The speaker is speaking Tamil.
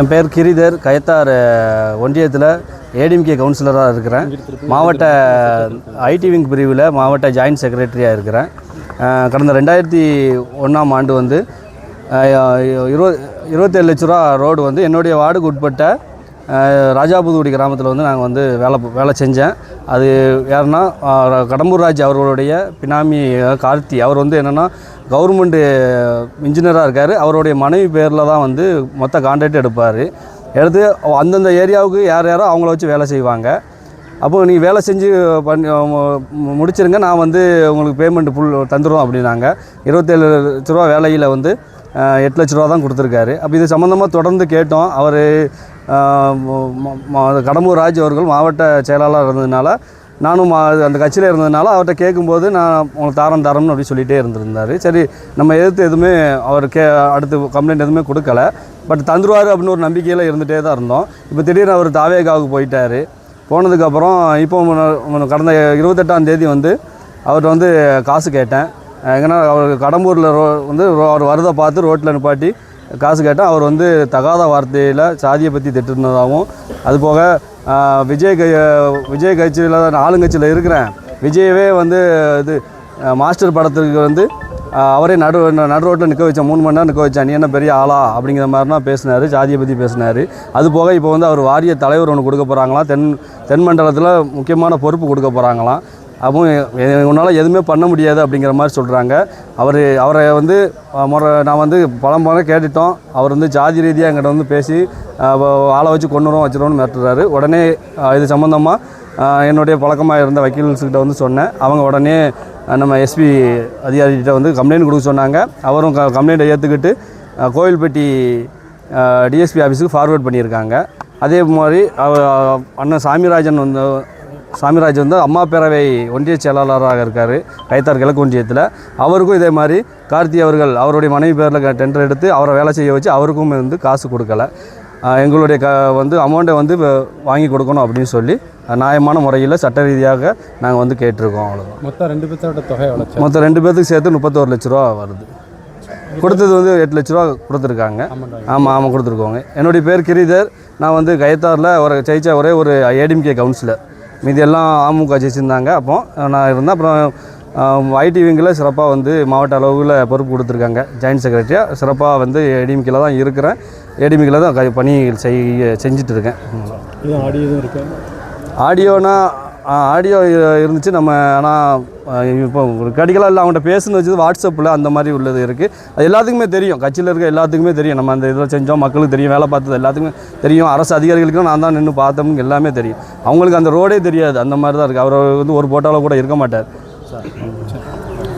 என் பேர் கிரிதர். கயத்தார் ஒன்றியத்தில் ஏடிஎம்கே கவுன்சிலராக இருக்கிறேன். மாவட்ட ஐடி விங் பிரிவில் மாவட்ட ஜாயின்ட் செக்ரட்டரியாக இருக்கிறேன். கடந்த 2001ஆம் ஆண்டு வந்து 27 லட்ச ரூபா ரோடு வந்து என்னுடைய வார்டுக்கு உட்பட்ட ராஜாபுதுகுடி கிராமத்தில் வந்து நாங்கள் வந்து வேலை செஞ்சேன். அது யாருன்னா கடம்பூர் ராஜ் அவர்களுடைய பினாமி கார்த்தி. அவர் வந்து என்னென்னா கவர்மெண்ட்டு இன்ஜினியராக இருக்கார். அவருடைய மனைவி பேரில் தான் வந்து மொத்த கான்ட்ராக்ட் எடுப்பார். எடுத்து அந்தந்த ஏரியாவுக்கு யார் யாரோ அவங்கள வச்சு வேலை செய்வாங்க. அப்போது நீங்கள் வேலை செஞ்சு முடிச்சிருங்க, நான் வந்து உங்களுக்கு பேமெண்ட் ஃபுல் தந்துடும் அப்படின்னாங்க. 27 லட்ச ரூபா வேலையில் வந்து 8 லட்ச ரூபா தான் கொடுத்துருக்காரு. அப்போ இது சம்மந்தமாக தொடர்ந்து கேட்டோம். அவர் கடம்பூர் ராஜ் அவர்கள் மாவட்ட செயலாளர் இருந்ததுனால, நானும் அந்த கட்சியில் இருந்ததுனால அவர்கிட்ட கேட்கும்போது நான் உங்களுக்கு தரம்னு அப்படி சொல்லிகிட்டே இருந்திருந்தார். சரி, நம்ம எதிர்த்து எதுவுமே அவர் அடுத்து கம்ப்ளைண்ட் எதுவுமே கொடுக்கல. பட் தந்துருவார் அப்படின்னு ஒரு நம்பிக்கையில் இருந்துகிட்டே தான் இருந்தோம். இப்போ திடீர்னு அவர் தாவேகாவுக்கு போயிட்டார். போனதுக்கப்புறம் இப்போ கடந்த 28ஆம் தேதி வந்து அவர்கிட்ட வந்து காசு கேட்டேன். எங்கன்னா அவர் கடம்பூரில் வந்து அவர் வரதை பார்த்து ரோட்டில் நிப்பாட்டி காசு கேட்டால் அவர் வந்து தகாத வார்த்தையில் சாதியை பற்றி திட்டிருந்ததாகவும், அதுபோக விஜய் கட்சியில் ஆளுங்கட்சியில் இருக்கிறேன், விஜயவே வந்து இது மாஸ்டர் படத்துக்கு வந்து அவரே நடு ரோட்டில் நிற்க வச்சேன், 3 மணி நேரம் நிற்க வச்சேன், நீ என்ன பெரிய ஆளா அப்படிங்கிற மாதிரிலாம் பேசினார். சாதியை பற்றி பேசினார். அதுபோக இப்போ வந்து அவர் வாரிய தலைவர் ஒன்று கொடுக்க போகிறாங்களாம். தென் மண்டலத்தில் முக்கியமான பொறுப்பு கொடுக்க போகிறாங்களாம். அப்போ உன்னால் எதுவுமே பண்ண முடியாது அப்படிங்கிற மாதிரி சொல்கிறாங்க. அவரை வந்து நான் வந்து பல கேட்டுட்டோம். அவர் வந்து ஜாதி ரீதியாக எங்கிட்ட வந்து பேசி ஆளை வச்சு வச்சிருவோம்னு மிரட்டுறாரு. உடனே இது சம்மந்தமாக என்னுடைய பழக்கமாக இருந்த வக்கீல்ஸ்கிட்ட வந்து சொன்னேன். அவங்க உடனே நம்ம எஸ்பி அதிகாரிகிட்ட வந்து கம்ப்ளைண்ட் கொடுக்க சொன்னாங்க. அவரும் கம்ப்ளைண்ட்டை ஏற்றுக்கிட்டு கோவில்பட்டி டிஎஸ்பி ஆஃபீஸுக்கு ஃபார்வேர்ட் பண்ணியிருக்காங்க. அதே மாதிரி அண்ணன் சாமிராஜ் வந்து அம்மா பேரவை ஒன்றிய செயலாளராக இருக்கார் கயத்தார் கிழக்கு ஒன்றியத்தில். அவருக்கும் இதே மாதிரி கார்த்தி அவர்கள் அவருடைய மனைவி பேரில் டெண்டர் எடுத்து அவரை வேலை செய்ய வச்சு அவருக்கும் வந்து காசு கொடுக்கல. எங்களுடைய வந்து அமௌண்ட்டை வந்து வாங்கி கொடுக்கணும் அப்படின்னு சொல்லி நியாயமான முறையில் சட்ட ரீதியாக நாங்கள் வந்து கேட்டிருக்கோம். அவ்வளோதான். மொத்தம் 2 பேர்த்தோட தொகை எவ்வளோ? மொத்தம் 2 பேர்த்துக்கு சேர்த்து 31 லட்ச ரூபா வருது. கொடுத்தது வந்து 8 லட்ச ரூபா கொடுத்துருக்காங்க. ஆமாம் கொடுத்துருக்கோங்க. என்னுடைய பேர் கிரிதர். நான் வந்து கயத்தாரில் ஜெயிச்ச ஒரே ஒரு ஏடிஎம்கே கவுன்சிலர். மீதி எல்லாம் அமமுக ஜெயிச்சிருந்தாங்க. அப்போ நான் இருந்தேன். அப்புறம் ஐடி விங்கில் சிறப்பாக வந்து மாவட்ட அளவில் பொறுப்பு கொடுத்துருக்காங்க. ஜாயின்ட் செக்ரட்டரியாக சிறப்பாக வந்து ஏடிஎம்கேல தான் இருக்கிறேன். ஏடிஎம்கேல தான் பணி செஞ்சுட்டு இருக்கேன். ஆடியோ இருந்துச்சு. நம்ம ஆனால் இப்போ ஒரு கடிகளாக இல்லை, அவங்கள்ட்ட பேசுன்னு வச்சது வாட்ஸ்அப்பில் அந்த மாதிரி உள்ளது இருக்குது. அது எல்லாத்துக்குமே தெரியும், கட்சியில் இருக்க எல்லாத்துக்குமே தெரியும். நம்ம அந்த இதில் செஞ்சோம், மக்களுக்கு தெரியும், வேலை பார்த்தது எல்லாத்துக்குமே தெரியும். அரசு அதிகாரிகளுக்கும் நான் தான் நின்று பார்த்தோம்னு எல்லாமே தெரியும். அவங்களுக்கு அந்த ரோடே தெரியாது. அந்த மாதிரி தான் இருக்குது. அவர் வந்து ஒரு போட்டோவில் கூட இருக்க மாட்டார்.